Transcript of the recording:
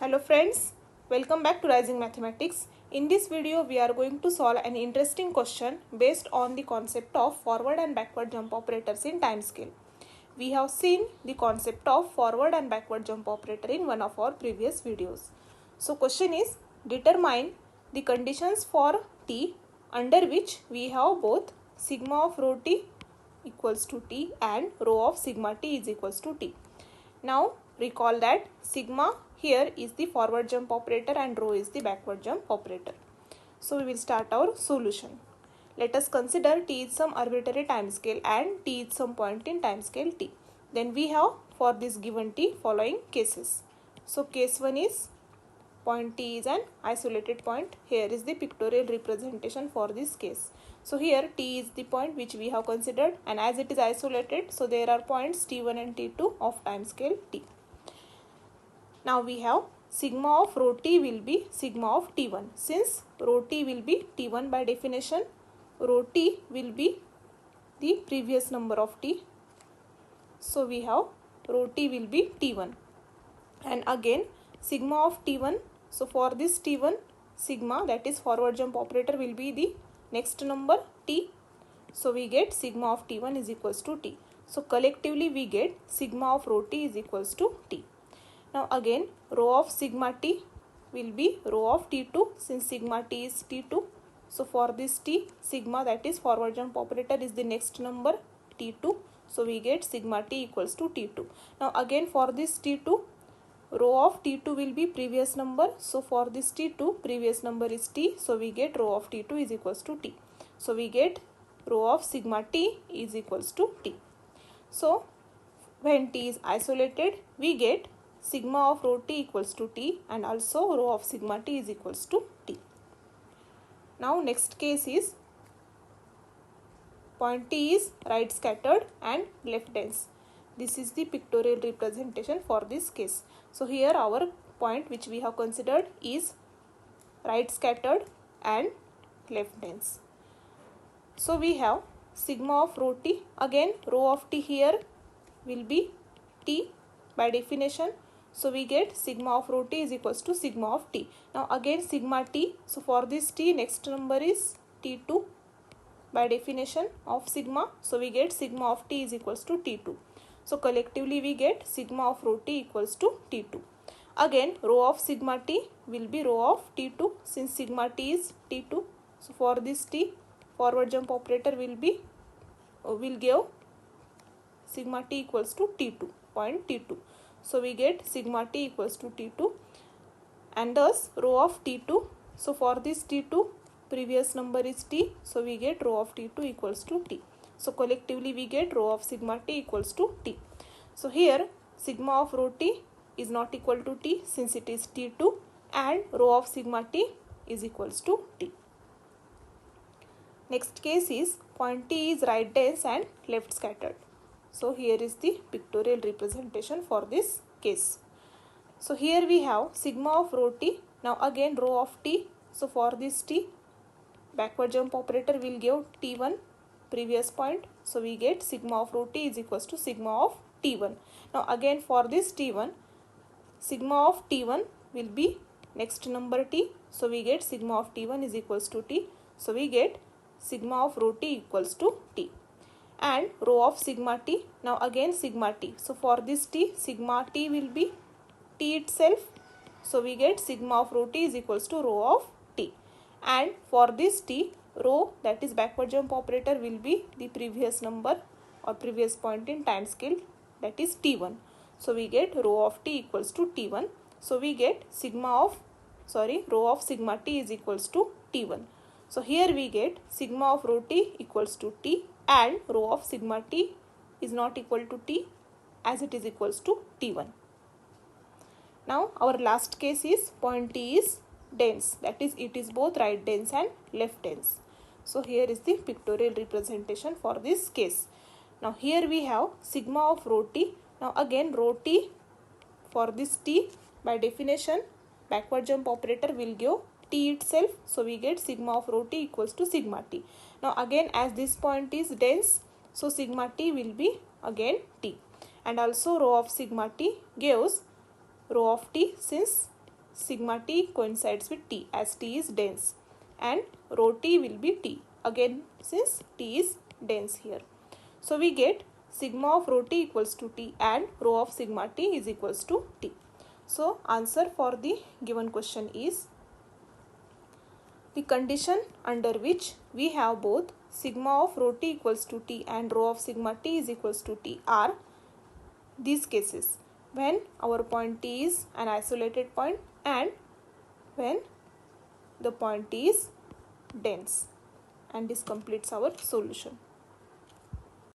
Hello friends, welcome back to Rising Mathematics. In this video, we are going to solve an interesting question based on the concept of forward and backward jump operators in time scale. We have seen the concept of forward and backward jump operator in one of our previous videos. So question is, determine the conditions for t under which we have both sigma of rho t equals to t and rho of sigma t is equals to t. Now recall that sigma here is the forward jump operator and rho is the backward jump operator. So we will start our solution. Let us consider t is some arbitrary time scale and t is some point in time scale t. Then we have for this given t following cases. So case 1 is point t is an isolated point. Here is the pictorial representation for this case. So here t is the point which we have considered, and as it is isolated, so there are points t1 and t2 of time scale t. Now we have sigma of rho t will be sigma of t1. Since rho t will be t1 by definition, rho t will be the previous number of t. So we have rho t will be t1. And again sigma of t1. So for this t1, sigma, that is forward jump operator, will be the next number t. So we get sigma of t1 is equals to t. So collectively we get sigma of rho t is equals to t. Now again rho of sigma t will be rho of t2 since sigma t is t2. So for this t, sigma, that is forward jump operator, is the next number t2. So we get sigma t equals to t2. Now again for this t2, rho of t2 will be previous number. So for this t2, previous number is t. So we get rho of t2 is equals to t. So we get rho of sigma t is equals to t. So when t is isolated, we get sigma of rho t equals to t and also rho of sigma t is equals to t. Now next case is point t is right scattered and left dense. This is the pictorial representation for this case. So here our point which we have considered is right scattered and left dense. So we have sigma of rho t. Again rho of t here will be t by definition. So we get sigma of rho t is equals to sigma of t. Now again sigma t. So for this t, next number is t2 by definition of sigma. So we get sigma of t is equals to t2. So collectively we get sigma of rho t equals to t2. Again rho of sigma t will be rho of t2 since sigma t is t2. So for this t, forward jump operator will give sigma t equals to t2, point t2. So we get sigma t equals to t2 and thus rho of t2. So for this t2, previous number is t. So we get rho of t2 equals to t. So collectively we get rho of sigma t equals to t. So here sigma of rho t is not equal to t since it is t2 and rho of sigma t is equals to t. Next case is point t is right dense and left scattered. So here is the pictorial representation for this case. So here we have sigma of rho t. Now again rho of t. So for this t, backward jump operator will give t1 previous point. So we get sigma of rho t is equals to sigma of t1. Now again for this t1, sigma of t1 will be next number t. So we get sigma of t1 is equals to t. So we get sigma of rho t equals to t. And rho of sigma t, now again sigma t. So for this t, sigma t will be t itself. So we get sigma of rho t is equals to rho of t. And for this t, rho, that is backward jump operator, will be the previous number or previous point in time scale, that is t1. So we get rho of t equals to t1. So we get rho of sigma t is equals to t1. So here we get sigma of rho t equals to t and rho of sigma t is not equal to t as it is equals to t1. Now our last case is point t is dense, that is it is both right dense and left dense. So here is the pictorial representation for this case. Now here we have sigma of rho t. Now again rho t, for this t, by definition backward jump operator will give t itself. So we get sigma of rho t equals to sigma t. Now again as this point is dense, so sigma t will be again t. And also rho of sigma t gives rho of t since sigma t coincides with t as t is dense, and rho t will be t again since t is dense here. So we get sigma of rho t equals to t and rho of sigma t is equals to t. So answer for the given question is the condition under which we have both sigma of rho t equals to t and rho of sigma t is equals to t are these cases: when our point T is an isolated point and when the point T is dense. And this completes our solution.